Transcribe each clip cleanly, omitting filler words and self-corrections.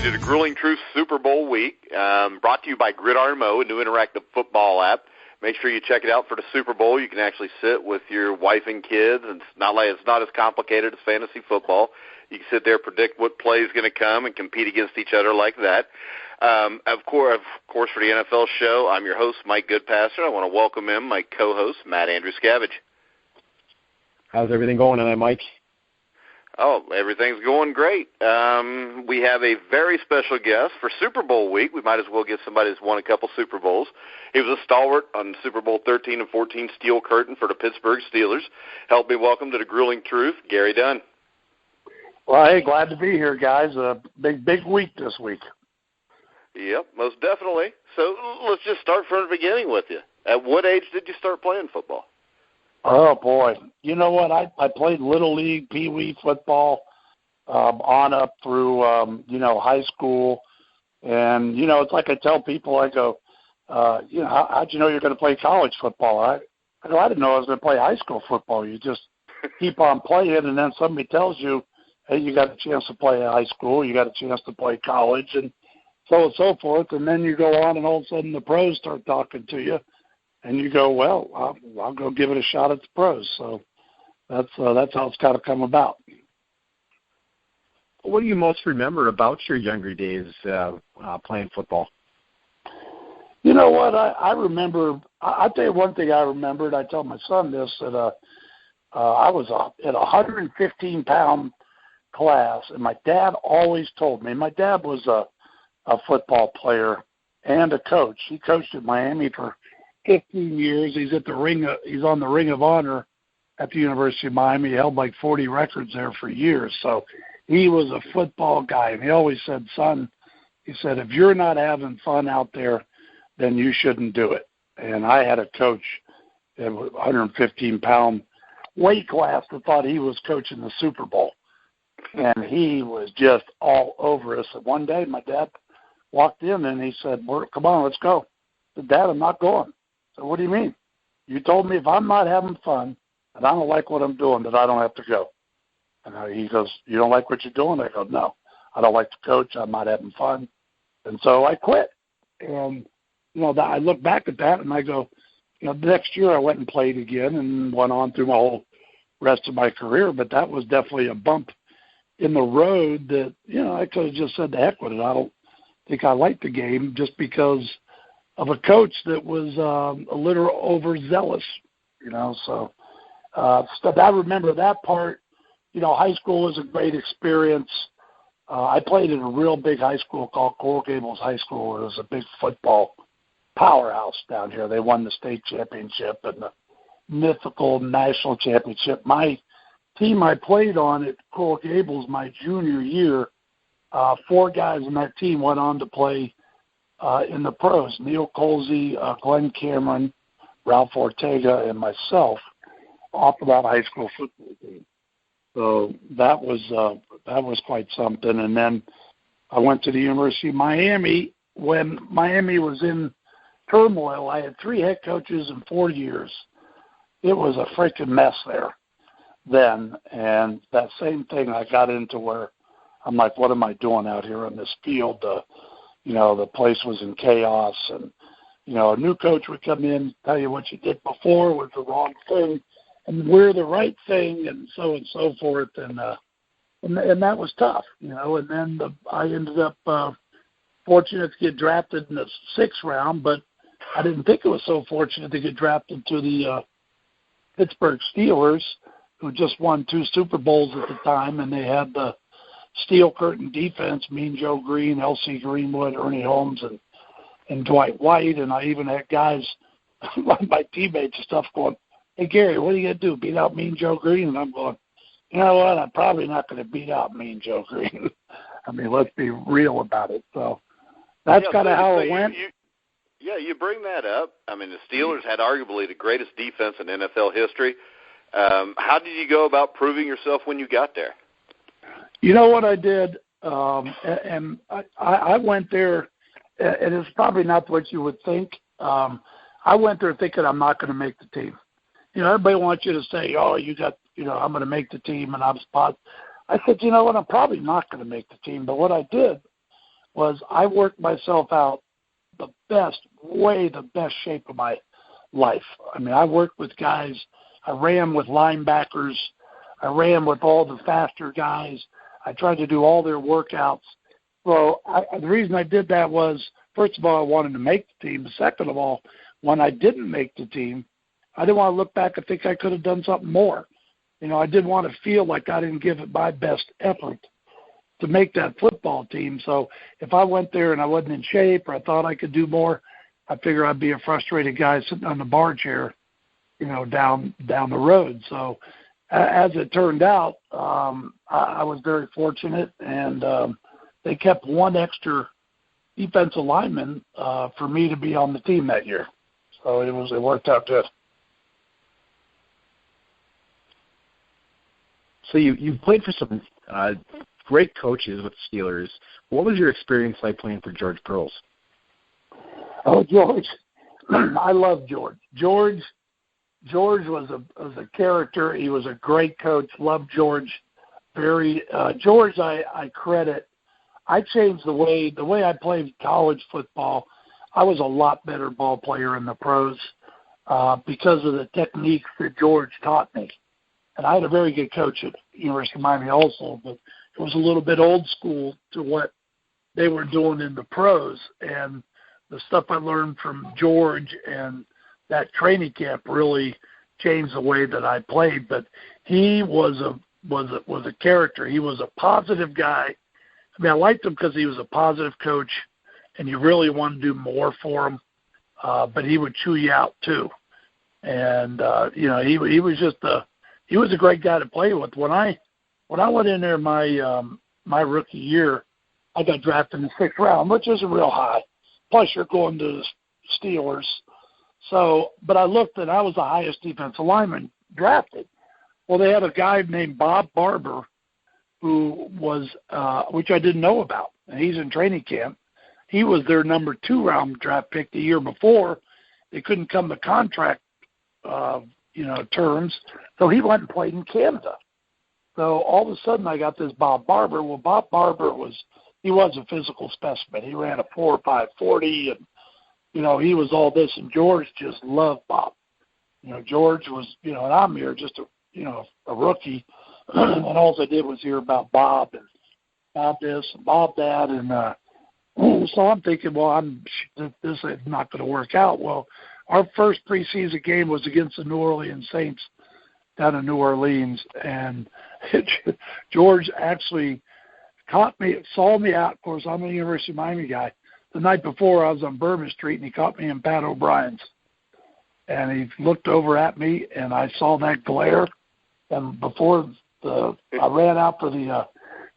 to the Grueling Truth Super Bowl week, brought to you by Gridiron Mo, a new interactive football app. Make sure you check it out for the Super Bowl. You can actually sit with your wife and kids, and it's not as complicated as fantasy football. You can sit there, predict what play is going to come, and compete against each other like that. Of course, for the NFL show, I'm your host, Mike Goodpasser. I want to welcome in my co-host, Matt Andrew Scavage. How's everything going tonight, Mike? Oh, everything's going great. We have a very special guest for Super Bowl week. We might as well get somebody who's won a couple Super Bowls. He was a stalwart on Super Bowl 13 and 14 Steel Curtain for the Pittsburgh Steelers. Help me welcome to the Grueling Truth, Gary Dunn. Well, hey, glad to be here, guys. A big week this week. Yep, most definitely. So let's just start from the beginning with you. At what age did you start playing football? Oh, boy. You know what? I played Little League, Pee Wee football on up through, high school. And, it's like I tell people, I go, how'd you know you're going to play college football? I go, I didn't know I was going to play high school football. You just keep on playing, and then somebody tells you, hey, you got a chance to play high school, you got a chance to play college, and so forth. And then you go on, and all of a sudden the pros start talking to you. And you go, well, I'll go give it a shot at the pros. So that's how it's got to come about. What do you most remember about your younger days playing football? You know what? I remember. I'll tell you one thing I remembered. I told my son this, that I was at a 115-pound class, and my dad always told me. My dad was a football player and a coach. He coached at Miami for 15 years. He's on the Ring of Honor at the University of Miami. He held like 40 records there for years. So he was a football guy. And he always said, son, he said, if you're not having fun out there, then you shouldn't do it. And I had a coach at 115-pound weight class that thought he was coaching the Super Bowl. And he was just all over us. And one day my dad walked in and he said, come on, let's go. I said, Dad, I'm not going. So what do you mean? You told me if I'm not having fun and I don't like what I'm doing, that I don't have to go. And he goes, you don't like what you're doing? I go, no, I don't like to coach. I'm not having fun. And so I quit. And, I look back at that and I go, the next year I went and played again and went on through my whole rest of my career. But that was definitely a bump in the road that, I could have just said the heck with it. I don't think I liked the game just because of a coach that was a little overzealous, So I remember that part. High school was a great experience. I played in a real big high school called Coral Gables High School. It was a big football powerhouse down here. They won the state championship and the mythical national championship. My team I played on at Coral Gables my junior year, 4 guys in that team went on to play in the pros. Neil Colsey, Glenn Cameron, Ralph Ortega, and myself off of that high school football team. So that was quite something. And then I went to the University of Miami. When Miami was in turmoil, I had 3 head coaches in 4 years. It was a freaking mess there then. And that same thing I got into where I'm like, what am I doing out here on this field? The place was in chaos, and, a new coach would come in, tell you what you did before was the wrong thing, and we're the right thing, and so forth, and that was tough, and then I ended up fortunate to get drafted in the 6th round, but I didn't think it was so fortunate to get drafted to the Pittsburgh Steelers, who just won 2 Super Bowls at the time, and they had the Steel Curtain defense, Mean Joe Green, L.C. Greenwood, Ernie Holmes, and Dwight White. And I even had guys, my teammates and stuff, going, hey, Gary, what are you going to do, beat out Mean Joe Green? And I'm going, you know what, I'm probably not going to beat out Mean Joe Green. I mean, let's be real about it. So that's kind of how it went. You bring that up. I mean, the Steelers had arguably the greatest defense in NFL history. How did you go about proving yourself when you got there? You know what I did, and I went there, and it's probably not what you would think. I went there thinking I'm not going to make the team. Everybody wants you to say, oh, I'm going to make the team, and I'm spot. I said, you know what, I'm probably not going to make the team. But what I did was I worked myself out the best shape of my life. I mean, I worked with guys. I ran with linebackers. I ran with all the faster guys. I tried to do all their workouts. Well, the reason I did that was, first of all, I wanted to make the team. Second of all, when I didn't make the team, I didn't want to look back and think I could have done something more. You know, I didn't want to feel like I didn't give it my best effort to make that football team. So if I went there and I wasn't in shape or I thought I could do more, I figured I'd be a frustrated guy sitting on the bar chair, you know, down the road. So as it turned out, I was very fortunate, and they kept one extra defensive lineman for me to be on the team that year. So it worked out good. So you played for some great coaches with the Steelers. What was your experience like playing for George Pearls? Oh, George. I love George. George was a character. He was a great coach. Loved George. George, I credit. I changed the way I played college football. I was a lot better ball player in the pros because of the techniques that George taught me. And I had a very good coach at University of Miami also, but it was a little bit old school to what they were doing in the pros. And the stuff I learned from George and that training camp really changed the way that I played. But he was a character. He was a positive guy. I mean, I liked him because he was a positive coach, and you really wanted to do more for him. But he would chew you out too. And you know, he was a great guy to play with. When I went in there my rookie year, I got drafted in the 6th round, which isn't real high. Plus, you're going to the Steelers. So, but I looked, and I was the highest defensive lineman drafted. Well, they had a guy named Bob Barber, who was, which I didn't know about, and he's in training camp. He was their number 2 round draft pick the year before. They couldn't come to contract, terms, so he went and played in Canada. So all of a sudden, I got this Bob Barber. Well, Bob Barber was a physical specimen. He ran a 4.5 40, and he was all this. And George just loved Bob. George was, and I'm here just a rookie, and all I did was hear about Bob and Bob this and Bob that, and so I'm thinking, well, this is not going to work out. Well, our first preseason game was against the New Orleans Saints down in New Orleans, and George actually saw me out. Of course, I'm a University of Miami guy. The night before, I was on Bourbon Street, and he caught me in Pat O'Brien's. And he looked over at me, and I saw that glare. And before I ran out for the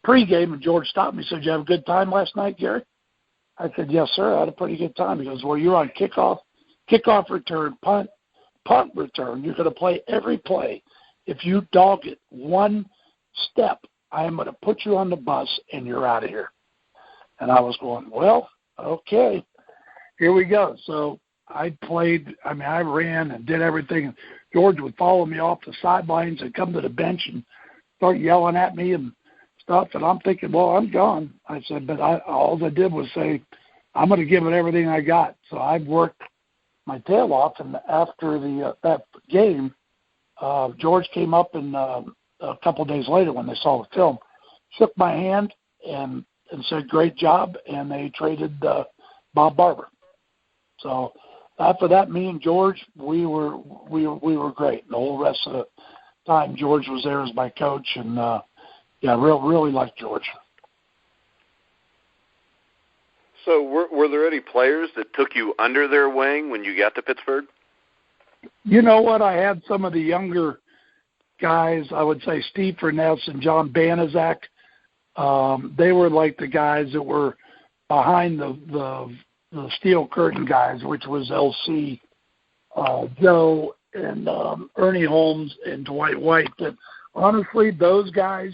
pregame, and George stopped me and said, "Did you have a good time last night, Gary?" I said, "Yes, sir, I had a pretty good time." He goes, "Well, you're on kickoff return, punt return. You're going to play every play. If you dog it one step, I am going to put you on the bus, and you're out of here." And I was going, well, okay, here we go. So I ran and did everything. George would follow me off the sidelines and come to the bench and start yelling at me and stuff. And I'm thinking, well, I'm gone. I said, but all I did was say, I'm going to give it everything I got. So I worked my tail off. And after that game, George came up and a couple of days later when they saw the film, shook my hand and said, "Great job," and they traded Bob Barber. So after that, me and George, we were great. The whole rest of the time, George was there as my coach, and really liked George. So were there any players that took you under their wing when you got to Pittsburgh? You know what? I had some of the younger guys, I would say Steve Furness and John Banaszak. They were like the guys that were behind the Steel Curtain guys, which was LC, Joe, and Ernie Holmes and Dwight White. But honestly, those guys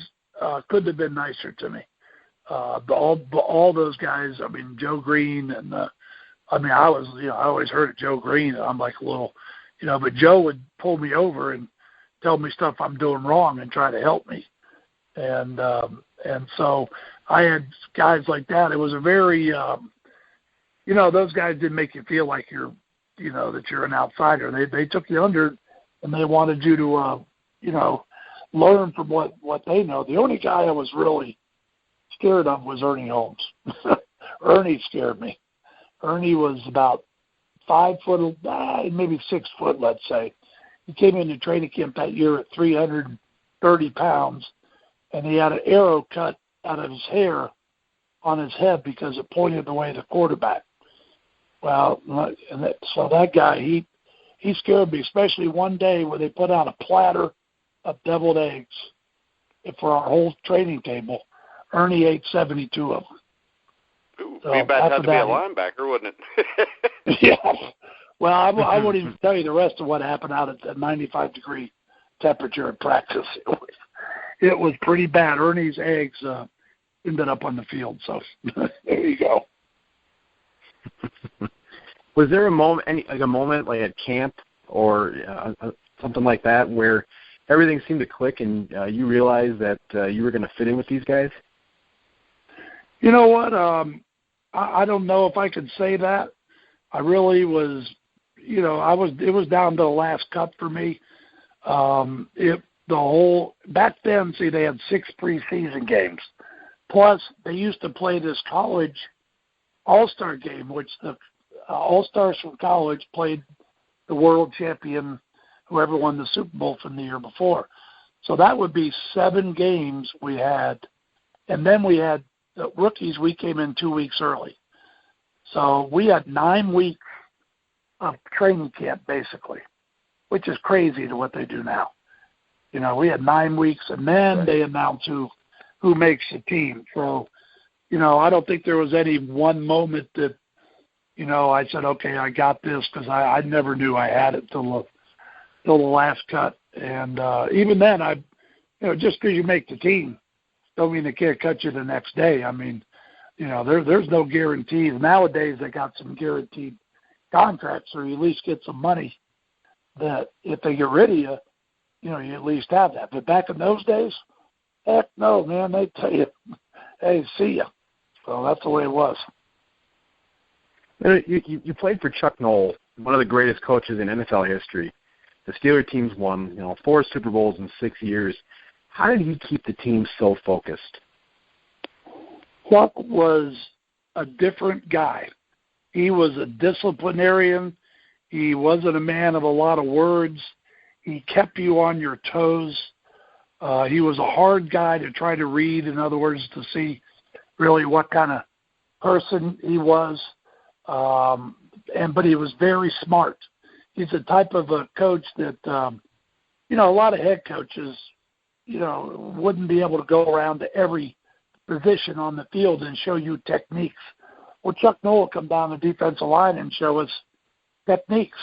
couldn't have been nicer to me. All those guys, I mean, Joe Green, and I always heard of Joe Green, and I'm like a little, but Joe would pull me over and tell me stuff I'm doing wrong and try to help me. And so I had guys like that. It was a very, those guys didn't make you feel like that you're an outsider. They took you under, and they wanted you to, learn from what they know. The only guy I was really scared of was Ernie Holmes. Ernie scared me. Ernie was about 5 foot, maybe 6 foot, let's say. He came into training camp that year at 330 pounds, and he had an arrow cut out of his hair on his head because it pointed the way the quarterback. Well, so that guy, he scared me, especially one day where they put out a platter of deviled eggs for our whole training table. Ernie ate 72 of them. Ooh, so be bad had to be a linebacker, wouldn't it? Yeah. Well, I wouldn't even tell you the rest of what happened out at the 95-degree temperature in practice. It was pretty bad. Ernie's eggs ended up on the field. So there you go. Was there a moment like at camp or something like that where everything seemed to click and you realized that you were going to fit in with these guys? You know what? I don't know if I could say that. I really was, it was down to the last cut for me. Back then, they had 6 preseason games. Plus, they used to play this college all-star game, which the all-stars from college played the world champion, whoever won the Super Bowl from the year before. So that would be 7 games we had. And then we had the rookies, we came in 2 weeks early. So we had 9 weeks of training camp, basically, which is crazy to what they do now. We had 9 weeks, and then they announce who makes the team. So, I don't think there was any one moment that, I said, okay, I got this, because I never knew I had it till the last cut. And even then, just because you make the team, don't mean they can't cut you the next day. I mean, there's no guarantees. Nowadays, they got some guaranteed contracts, or you at least get some money that if they get rid of you, you at least have that. But back in those days, heck no, man. They tell you, hey, see ya. So that's the way it was. You played for Chuck Noll, one of the greatest coaches in NFL history. The Steelers teams won, 4 Super Bowls in 6 years. How did he keep the team so focused? Chuck was a different guy. He was a disciplinarian. He wasn't a man of a lot of words. He kept you on your toes. He was a hard guy to try to read, in other words, to see really what kind of person he was. But he was very smart. He's the type of a coach that, a lot of head coaches, wouldn't be able to go around to every position on the field and show you techniques. Well, Chuck Noll would come down the defensive line and show us techniques.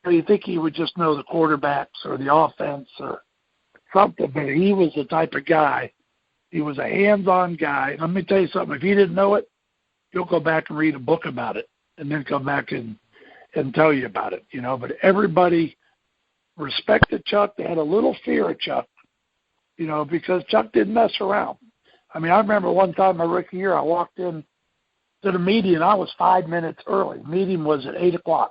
You think he would just know the quarterbacks or the offense or something, but he was the type of guy. He was a hands-on guy. Let me tell you something. If you didn't know it, you'll go back and read a book about it and then come back and tell you about it, But everybody respected Chuck. They had a little fear of Chuck, because Chuck didn't mess around. I mean, I remember one time my rookie year, I walked in to the meeting, and I was 5 minutes early. Meeting was at 8 o'clock.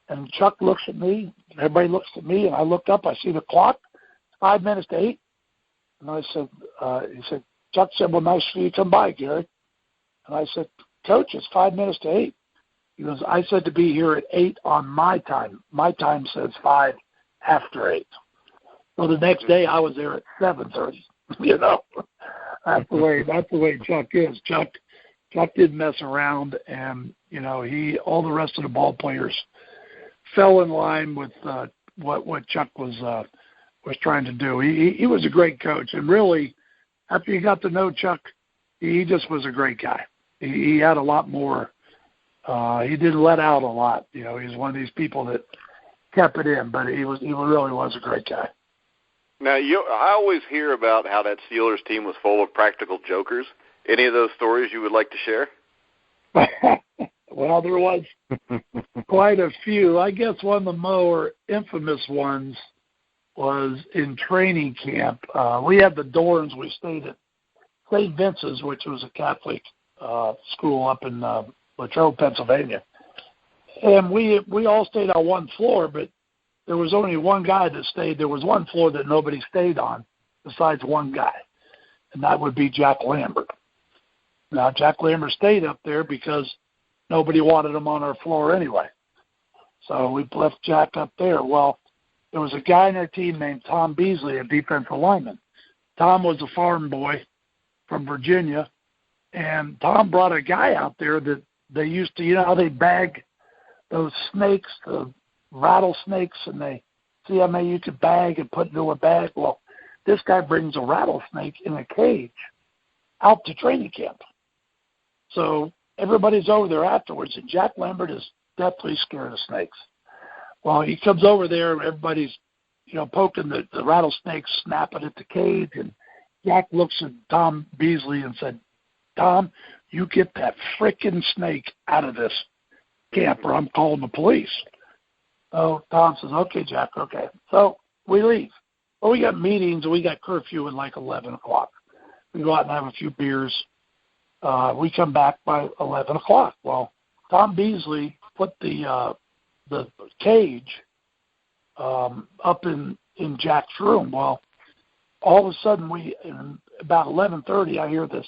And Chuck looks at me, everybody looks at me, and I looked up, I see the clock, 5 minutes to 8. And I said, Chuck said, well, nice for you to come by, Gary. And I said, Coach, it's 5 minutes to 8. He goes, I said to be here at 8 on my time. My time says 5 after 8. So the next day I was there at 7:30. That's the way Chuck is. Chuck didn't mess around, and all the rest of the ball players fell in line with what Chuck was trying to do. He was a great coach, and really, after you got to know Chuck, he just was a great guy. He had a lot more. He didn't let out a lot. He was one of these people that kept it in, but he really was a great guy. Now, I always hear about how that Steelers team was full of practical jokers. Any of those stories you would like to share? Well, there was quite a few. I guess one of the more infamous ones was in training camp. We had the dorms we stayed at St. Vincent's, which was a Catholic school up in Latrobe, Pennsylvania. And we all stayed on one floor, but there was only one guy that stayed. There was one floor that nobody stayed on besides one guy, and that would be Jack Lambert. Now, Jack Lambert stayed up there because nobody wanted him on our floor anyway. So we left Jack up there. Well, there was a guy in our team named Tom Beasley, a defensive lineman. Tom was a farm boy from Virginia, and Tom brought a guy out there that they used to, you know how they bag those snakes, the rattlesnakes, and they see how many you could bag and put into a bag? Well, this guy brings a rattlesnake in a cage out to training camp. So everybody's over there afterwards, and Jack Lambert is deathly scared of snakes. Well, he comes over there, and everybody's, poking the rattlesnake, snapping at the cage, and Jack looks at Tom Beasley and said, "Tom, you get that frickin' snake out of this camp or I'm calling the police." So Tom says, "Okay, Jack, okay." So we leave. Well, we got meetings, and we got curfew at like 11 o'clock. We go out and have a few beers. We come back by 11 o'clock. Well, Tom Beasley put the cage up in Jack's room. Well, all of a sudden, about 11:30, I hear this,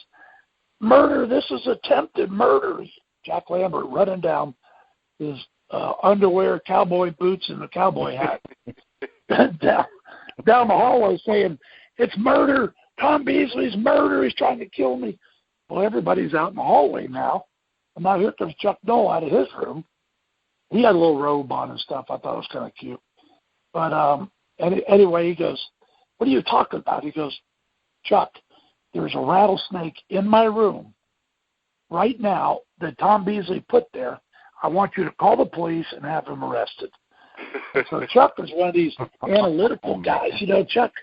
"Murder, this is attempted murder." Jack Lambert running down his underwear, cowboy boots, and a cowboy hat down the hallway saying, "It's murder. Tom Beasley's murder. He's trying to kill me." Well, everybody's out in the hallway now. And now here comes Chuck Noll out of his room. He had a little robe on and stuff. I thought it was kind of cute. But anyway, he goes, "What are you talking about?" He goes, "Chuck, there's a rattlesnake in my room right now that Tom Beasley put there. I want you to call the police and have him arrested." So Chuck is one of these analytical guys. Chuck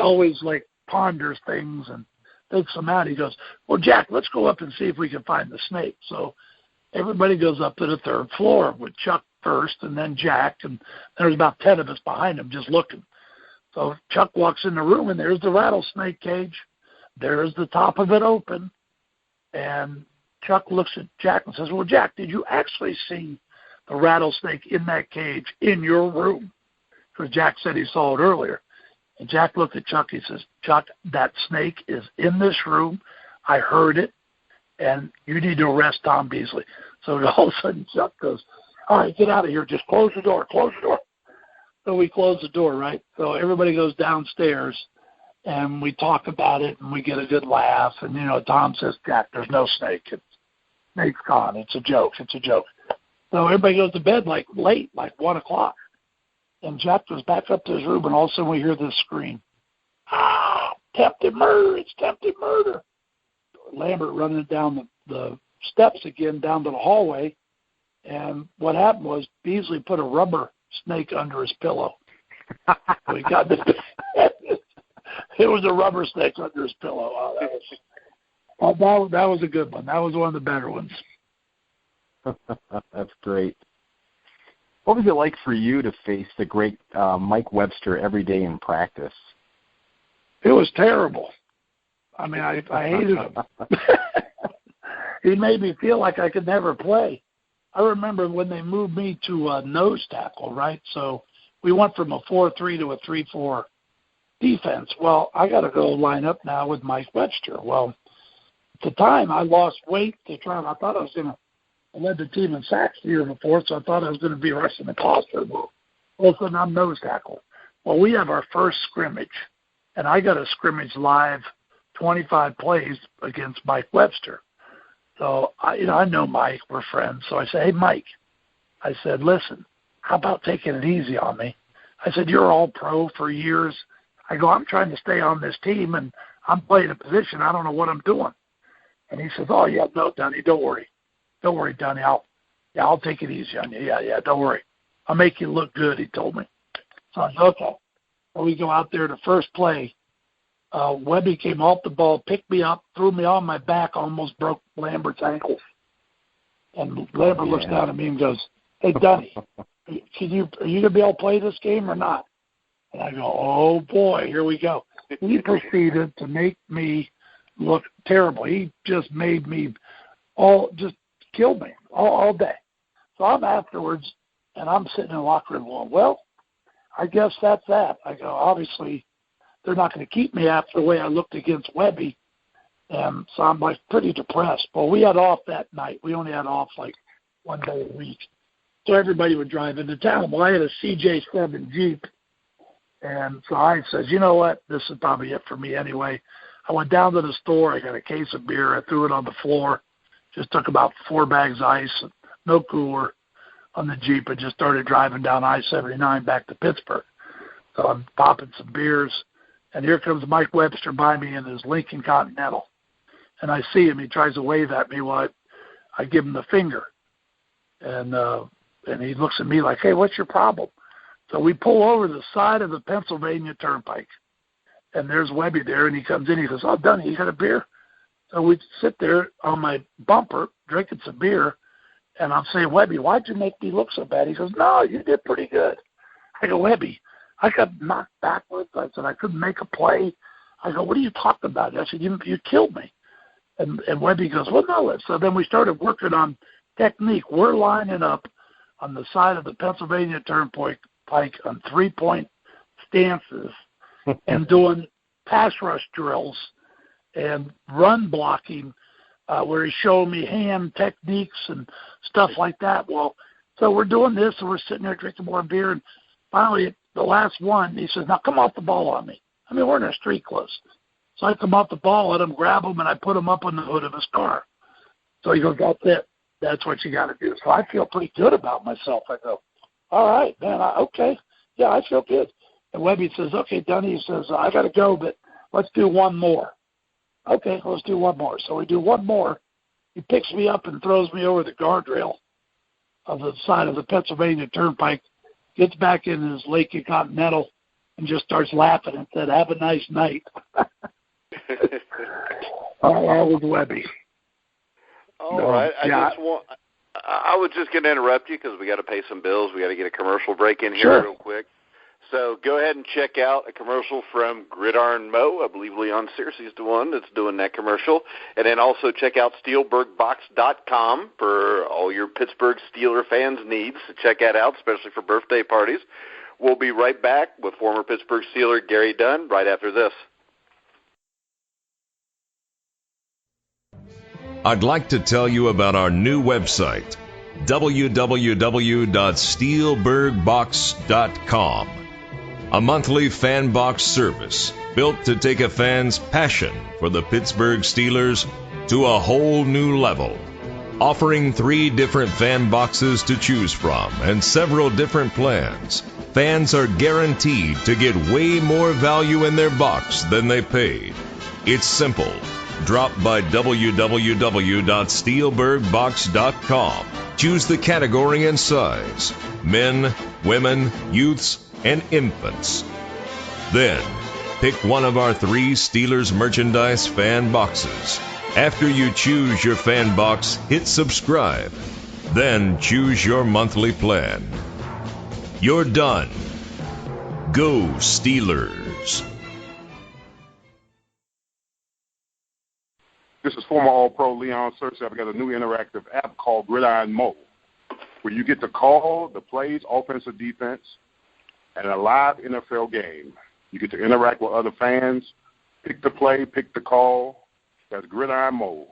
always ponders things and thinks them out. He goes, "Well, Jack, let's go up and see if we can find the snake." So everybody goes up to the third floor with Chuck first and then Jack, and there's about 10 of us behind him just looking. So Chuck walks in the room, and there's the rattlesnake cage. There's the top of it open. And Chuck looks at Jack and says, "Well, Jack, did you actually see the rattlesnake in that cage in your room?" Because Jack said he saw it earlier. And Jack looked at Chuck. He says, "Chuck, that snake is in this room. I heard it, and you need to arrest Tom Beasley." So all of a sudden Chuck goes, "All right, get out of here. Just close the door. Close the door." So we close the door, right? So everybody goes downstairs, and we talk about it, and we get a good laugh. And, Tom says, "Jack, there's no snake. Snake's gone. It's a joke. It's a joke." So everybody goes to bed late, 1 o'clock. And Jack goes back up to his room, and all of a sudden we hear this scream, "Ah, attempted murder. It's attempted murder." Lambert running down the steps again down to the hallway. And what happened was Beasley put a rubber snake under his pillow. So he got it was a rubber snake under his pillow. That was a good one. That was one of the better ones. That's great. What was it like for you to face the great Mike Webster every day in practice? It was terrible. I mean, I hated him. He made me feel like I could never play. I remember when they moved me to a nose tackle, right? So we went from a 4-3 to a 3-4 defense. Well, I got to go line up now with Mike Webster. Well, at the time, I lost weight to try. I thought I led the team in sacks the year before, so I thought I was going to be rushing the passer. All of a sudden, I'm nose tackle. Well, we have our first scrimmage, and I got a scrimmage live 25 plays against Mike Webster. So, I know Mike. We're friends. So I said, "Hey, Mike," I said, "listen, how about taking it easy on me?" I said, "You're all pro for years." I go, "I'm trying to stay on this team, and I'm playing a position. I don't know what I'm doing." And he says, "Oh, yeah, no, Dunny, don't worry. Don't worry, Dunny. I'll take it easy on you. Yeah, don't worry. I'll make you look good," he told me. So I said, "Okay." So we go out there. The first play, Webby came off the ball, picked me up, threw me on my back, almost broke Lambert's ankles. And Lambert looks down at me and goes, "Hey, Dunny, are you going to be able to play this game or not?" And I go, "Oh, boy, here we go." He proceeded to make me look terrible. He just made me just killed me all day. So I'm afterwards, and I'm sitting in the locker room going, well, I guess that's that. I go, obviously, they're not going to keep me after the way I looked against Webby. And so I'm like pretty depressed. But we had off that night. We only had off like one day a week. So everybody would drive into town. Well, I had a CJ7 Jeep. And so I said, you know what? This is probably it for me anyway. I went down to the store. I got a case of beer. I threw it on the floor. Just took about 4 bags of ice, no cooler on the Jeep, and just started driving down I-79 back to Pittsburgh. So I'm popping some beers. And here comes Mike Webster by me in his Lincoln Continental. And I see him. He tries to wave at me while I give him the finger. And he looks at me like, hey, what's your problem? So we pull over the side of the Pennsylvania Turnpike. And there's Webby there, and he comes in. He goes, oh, Dunn, you got a beer? So we sit there on my bumper drinking some beer. And I'm saying, Webby, why'd you make me look so bad? He goes, no, you did pretty good. I go, Webby, I got knocked backwards. I said, I couldn't make a play. I go, what are you talking about? I said, you killed me. And Webby goes, well, no. So then we started working on technique. We're lining up on the side of the Pennsylvania Turnpike on 3-point stances and doing pass rush drills and run blocking where he's showing me hand techniques and stuff like that. Well, so we're doing this, and we're sitting there drinking more beer, and finally the last one, he says, now come off the ball on me. I mean, we're in our street clothes. So I come off the ball, let him grab him, and I put him up on the hood of his car. So he goes, that's it. That's what you got to do. So I feel pretty good about myself. I go, all right, man, okay. Yeah, I feel good. And Webby says, okay, Dunn, he says, I got to go, but let's do one more. Okay, let's do one more. So we do one more. He picks me up and throws me over the guardrail of the side of the Pennsylvania Turnpike, gets back in his Lincoln Continental, and just starts laughing and said, have a nice night. All with Webby. All right. I was just going to interrupt you because we got to pay some bills. We got to get a commercial break in here real quick. So go ahead and check out a commercial from Gridiron Mo. I believe Leon Searcy's the one that's doing that commercial. And then also check out SteelbergBox.com for all your Pittsburgh Steeler fans' needs. So check that out, especially for birthday parties. We'll be right back with former Pittsburgh Steeler Gary Dunn right after this. I'd like to tell you about our new website, www.steelbergbox.com. A monthly fan box service built to take a fan's passion for the Pittsburgh Steelers to a whole new level. Offering 3 different fan boxes to choose from and several different plans, fans are guaranteed to get way more value in their box than they paid. It's simple. Drop by www.steelbergbox.com. Choose the category and size: men, women, youths, and infants. Then, pick one of our 3 Steelers merchandise fan boxes. After you choose your fan box, hit subscribe. Then choose your monthly plan. You're done. Go Steelers. This is former All-Pro Leon Searcy. I've got a new interactive app called Gridiron Mo, where you get to call the plays, offense or defense, and a live NFL game. You get to interact with other fans, pick the play, pick the call. That's Gridiron Mo.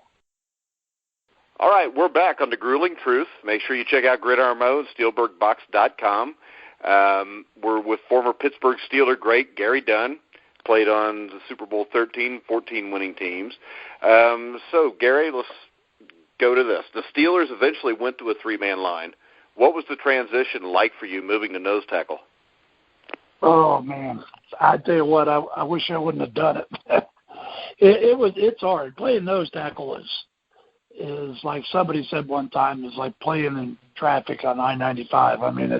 All right, we're back on The Grueling Truth. Make sure you check out Gridiron Mo at SteelbergBox.com. We're with former Pittsburgh Steeler great Gary Dunn. Played on the Super Bowl 13, 14 winning teams. So, Gary, let's go to this. The Steelers eventually went to a 3-man line. What was the transition like for you moving to nose tackle? Oh, man. I tell you what, I wish I wouldn't have done it. It's hard. Playing nose tackle is like somebody said one time, is like playing in traffic on I-95. I mean,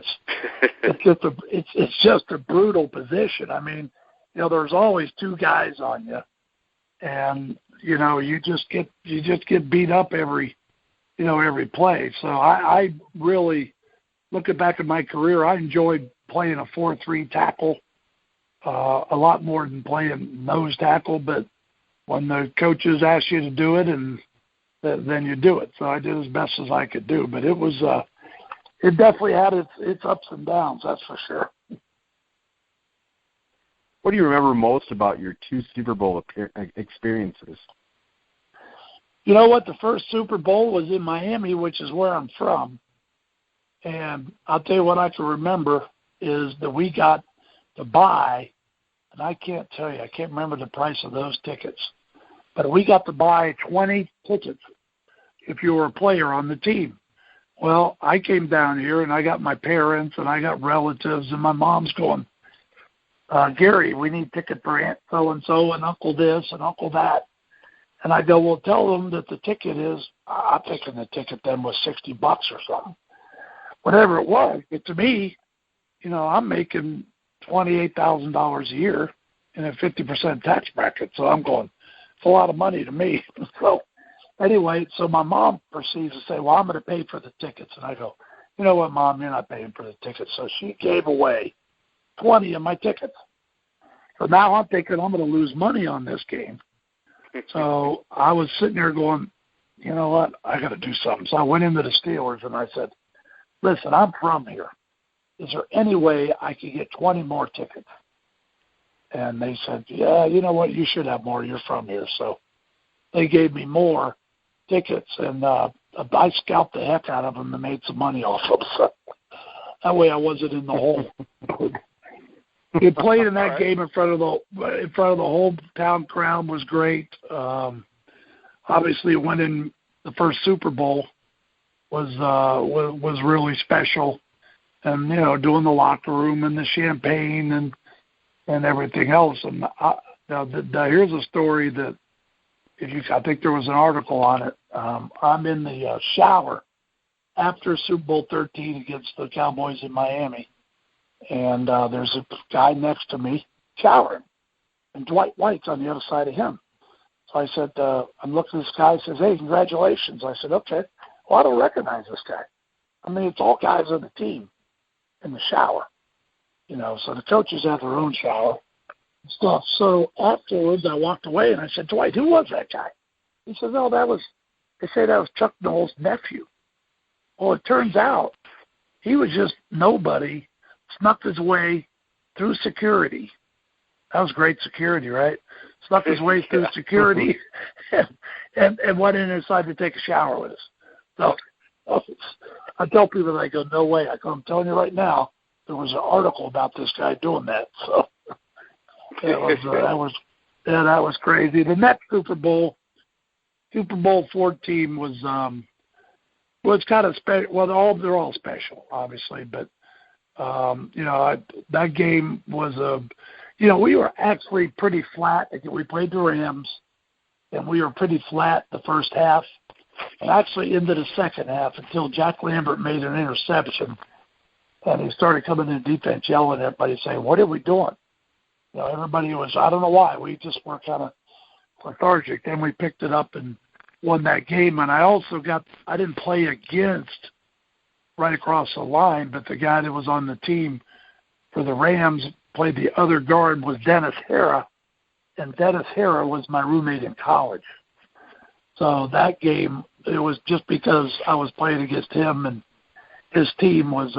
it's just a brutal position. I mean, you know, there's always 2 guys on you, and you know, you just get beat up every play. So I really, looking back at my career, I enjoyed playing a 4-3 tackle a lot more than playing nose tackle. But when the coaches ask you to do it, and then you do it. So I did as best as I could do, but it was it definitely had its ups and downs, that's for sure. What do you remember most about your 2 Super Bowl experiences? You know what? The first Super Bowl was in Miami, which is where I'm from. And I'll tell you what I can remember is that we got to buy, and I can't tell you, I can't remember the price of those tickets, but we got to buy 20 tickets if you were a player on the team. Well, I came down here, and I got my parents, and I got relatives, and my mom's going, Gary, we need ticket for Aunt so-and-so and Uncle this and Uncle that. And I go, well, tell them that the ticket is, I'm thinking the ticket then was $60 or something. Whatever it was, but to me, you know, I'm making $28,000 a year in a 50% tax bracket. So I'm going, it's a lot of money to me. So anyway, so my mom proceeds to say, well, I'm going to pay for the tickets. And I go, you know what, Mom, you're not paying for the tickets. So she gave away 20 of my tickets. So now I'm thinking I'm going to lose money on this game. So I was sitting there going, you know what, I got to do something. So I went into the Steelers and I said, listen, I'm from here. Is there any way I could get 20 more tickets? And they said, yeah, you know what, you should have more. You're from here. So they gave me more tickets, and I scalped the heck out of them and made some money off of them. So that way I wasn't in the hole. He played in that game in front of the hometown crowd was great. Obviously, winning the first Super Bowl was really special, and you know, doing the locker room and the champagne and everything else. And here's a story that I think there was an article on it. I'm in the shower after Super Bowl 13 against the Cowboys in Miami. And there's a guy next to me showering, and Dwight White's on the other side of him. So I said, I'm looking at this guy. He says, hey, congratulations. I said, okay. Well, I don't recognize this guy. I mean, it's all guys on the team in the shower, you know. So the coaches have their own shower and stuff. So afterwards, I walked away, and I said, Dwight, who was that guy? He said, no, they say that was Chuck Noll's nephew. Well, it turns out he was just nobody. Snuck his way through security. That was great security, right? Snuck his way through security and went in inside to take a shower with us. So I tell people, I go, no way. I go, I'm telling you right now, there was an article about this guy doing that. So that was crazy. The next Super Bowl 14 was kind of special. Well, they're all special, obviously, but you know, that game was we were actually pretty flat. We played the Rams, and we were pretty flat the first half, and actually into the second half until Jack Lambert made an interception, and he started coming in defense, yelling at everybody, saying, "What are we doing?" You know, everybody was, I don't know why, we just were kind of lethargic. Then we picked it up and won that game, and I didn't play against right across the line, but the guy that was on the team for the Rams played the other guard was Dennis Hara, and Dennis Hara was my roommate in college. So that game, it was just because I was playing against him, and his team was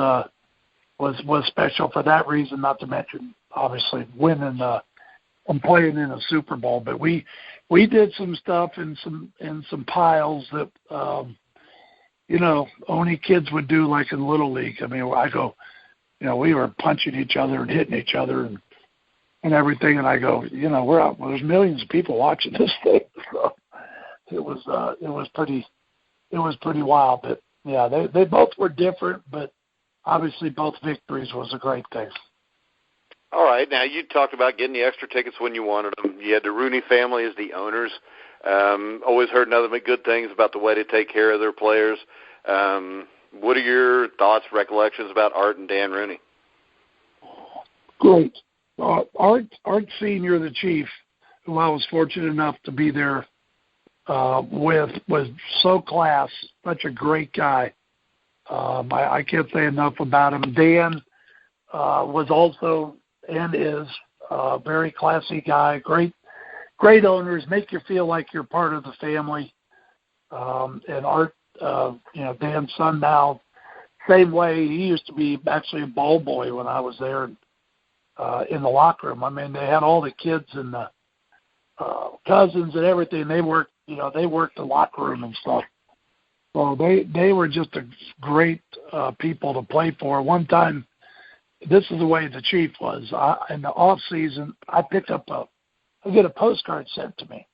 special for that reason, not to mention obviously winning and playing in a Super Bowl. But we did some stuff in some piles that you know, only kids would do, like in Little League. I mean, I go, you know, we were punching each other and hitting each other and everything. And I go, you know, we're out. Well, there's millions of people watching this thing. So it was pretty wild. But yeah, they both were different, but obviously both victories was a great thing. All right. Now, you talked about getting the extra tickets when you wanted them. You had the Rooney family as the owners. Always heard nothing but good things about the way they take care of their players. What are your thoughts, recollections about Art and Dan Rooney? Great. Art Sr., the chief, who I was fortunate enough to be there with, was so class, such a great guy. I can't say enough about him. Dan was also and is a very classy guy, great great owners, make you feel like you're part of the family. And Art, Dan's son now, same way. He used to be actually a ball boy when I was there in the locker room. I mean, they had all the kids and the cousins and everything. They worked the locker room and stuff. So they were just a great people to play for. One time, this is the way the Chief was. In the off season, I get a postcard sent to me,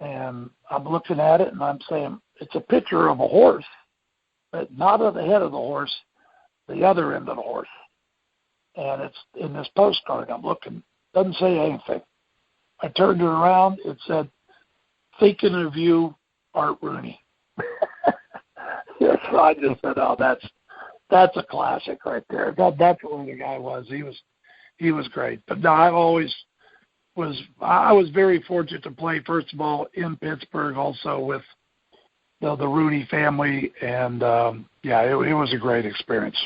and I'm looking at it and I'm saying it's a picture of a horse, but not of the head of the horse, the other end of the horse, and it's in this postcard. I'm looking, doesn't say anything. I turned it around. It said, "Thinking of you, Art Rooney." So I just said, "Oh, that's a classic right there." That's what the guy was. He was great. But no, I was very fortunate to play, first of all, in Pittsburgh, also with the Rooney family, and it was a great experience.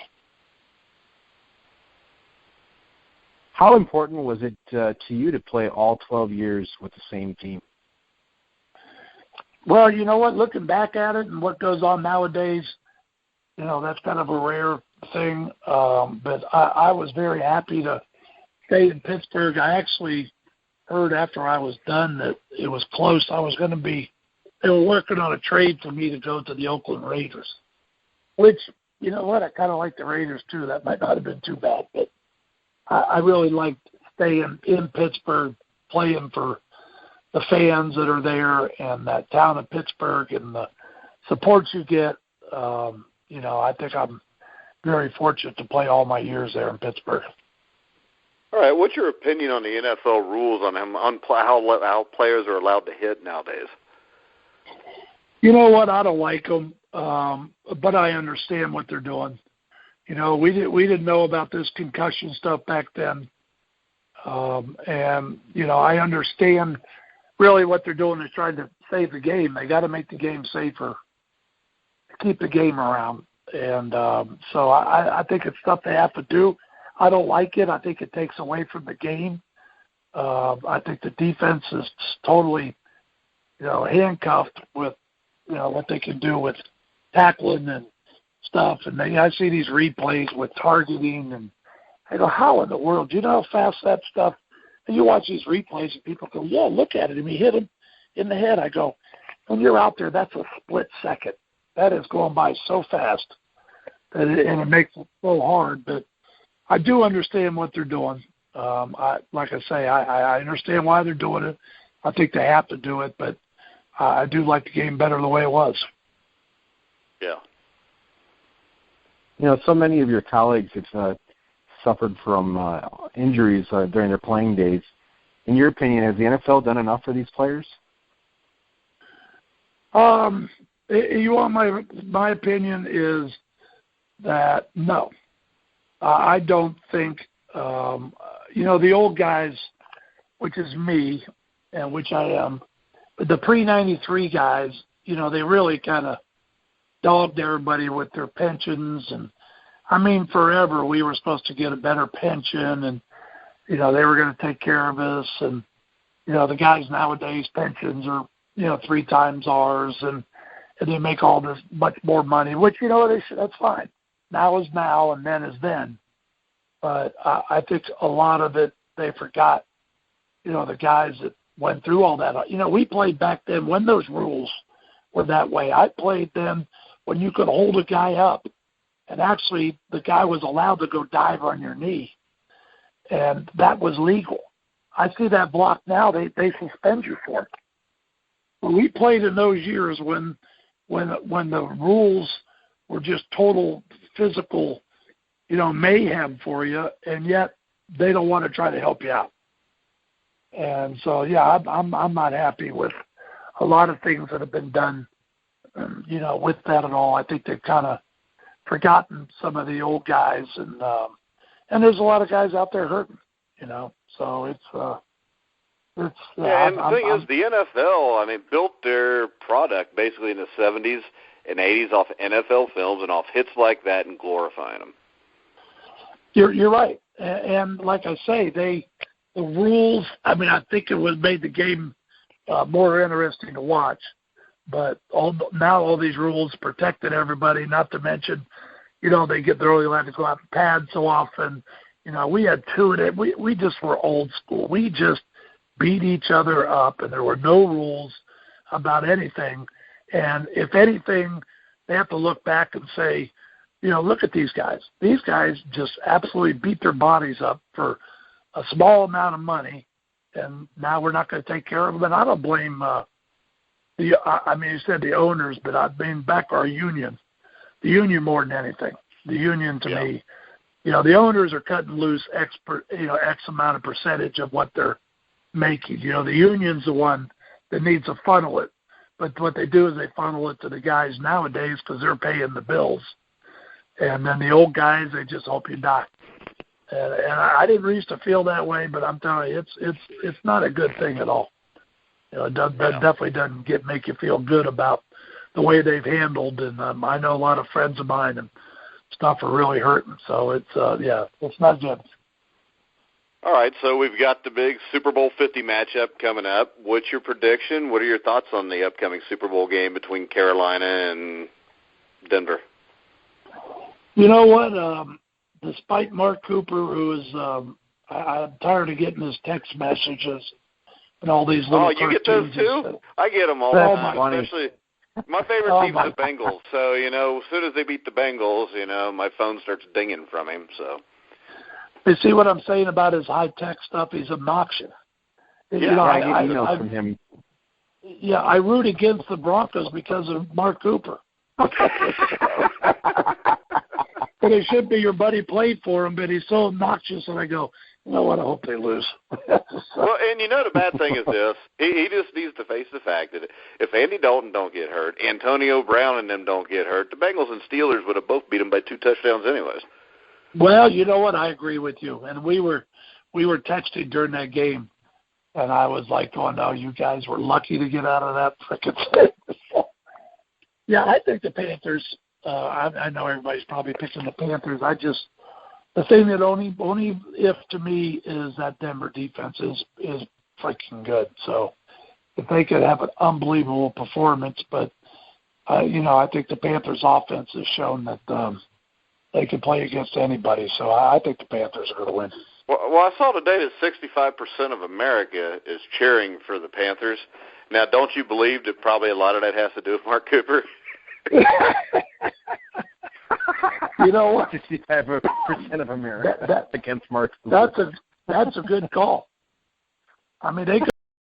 How important was it to you to play all 12 years with the same team? Well, you know what? Looking back at it and what goes on nowadays, that's kind of a rare thing. But I was very happy to stay in Pittsburgh. I actually heard after I was done that it was close. They were working on a trade for me to go to the Oakland Raiders, which, you know what? I kind of like the Raiders too. That might not have been too bad, but I really liked staying in Pittsburgh, playing for the fans that are there and that town of Pittsburgh and the support you get. I think I'm very fortunate to play all my years there in Pittsburgh. All right, what's your opinion on the NFL rules on how players are allowed to hit nowadays? You know what? I don't like them, but I understand what they're doing. We didn't know about this concussion stuff back then, and I understand really what they're doing is trying to save the game. They got to make the game safer, keep the game around, and so I think it's stuff they have to do. I don't like it. I think it takes away from the game. I think the defense is totally, handcuffed with, what they can do with tackling and stuff. And I see these replays with targeting, and I go, how in the world? Do you know how fast that stuff? And you watch these replays, and people go, yeah, look at it. And he hit him in the head. I go, when you're out there, that's a split second. That is going by so fast, and it makes it so hard. But I do understand what they're doing. I understand why they're doing it. I think they have to do it, but I do like the game better the way it was. Yeah. So many of your colleagues have suffered from injuries during their playing days. In your opinion, has the NFL done enough for these players? You want my opinion is that no. I don't think, the old guys, which is me, and which I am, but the pre-93 guys, they really kind of dogged everybody with their pensions. And, forever we were supposed to get a better pension, and, they were going to take care of us. And, the guys nowadays, pensions are, 3 times ours, and they make all this much more money, which, that's fine. Now is now, and then is then. But I think a lot of it, they forgot, the guys that went through all that. We played back then when those rules were that way. I played then when you could hold a guy up, and actually the guy was allowed to go dive on your knee, and that was legal. I see that block now, they suspend you for it. But we played in those years when the rules were just total physical, mayhem for you, and yet they don't want to try to help you out. And so, I'm not happy with a lot of things that have been done, with that at all. I think they've kind of forgotten some of the old guys, and there's a lot of guys out there hurting, So it's and the thing is, the NFL, built their product basically in the 70s and 80s off NFL films and off hits like that and glorifying them. You're right, and like I say, they the rules, I mean, I think it was made the game more interesting to watch. But now all these rules protected everybody, not to mention, they're only allowed to go out and pad so often. We had two, and we just were old school. We just beat each other up, and there were no rules about anything. And if anything, they have to look back and say, look at these guys. These guys just absolutely beat their bodies up for a small amount of money, and now we're not going to take care of them. And I don't blame you said the owners, but I mean back our union. The union more than anything. The union to me, the owners are cutting loose X amount of percentage of what they're making. The union's the one that needs to funnel it. But what they do is they funnel it to the guys nowadays because they're paying the bills. And then the old guys, they just hope you die. And I didn't used to feel that way, but I'm telling you, it's not a good thing at all. It definitely doesn't make you feel good about the way they've handled. And I know a lot of friends of mine and stuff are really hurting. So it's not good. All right, so we've got the big Super Bowl 50 matchup coming up. What's your prediction? What are your thoughts on the upcoming Super Bowl game between Carolina and Denver? You know what? Despite Mark Cooper, who is, I'm tired of getting his text messages and all these little you get those too? I get them all the time, especially my favorite team's the Bengals. So, as soon as they beat the Bengals, my phone starts dinging from him, so. You see what I'm saying about his high-tech stuff? He's obnoxious. I get emails from him. Yeah, I root against the Broncos because of Mark Cooper. But it should be your buddy played for him, but he's so obnoxious, and I go, you know what, I hope they lose. Well, and the bad thing is this. He just needs to face the fact that if Andy Dalton don't get hurt, Antonio Brown and them don't get hurt, the Bengals and Steelers would have both beat them by 2 touchdowns anyways. Well, you know what? I agree with you. And we were texting during that game, and I was like, "Oh no, you guys were lucky to get out of that frickin' thing." Yeah, I think the Panthers. I know everybody's probably picking the Panthers. The thing that only if to me is that Denver defense is freaking good. So if they could have an unbelievable performance, but I think the Panthers offense has shown that. They can play against anybody, so I think the Panthers are going to win. Well, I saw today that 65% of America is cheering for the Panthers. Now, don't you believe that probably a lot of that has to do with Mark Cooper? You know what? 65% of America against Mark Cooper. That's a good call. I mean, they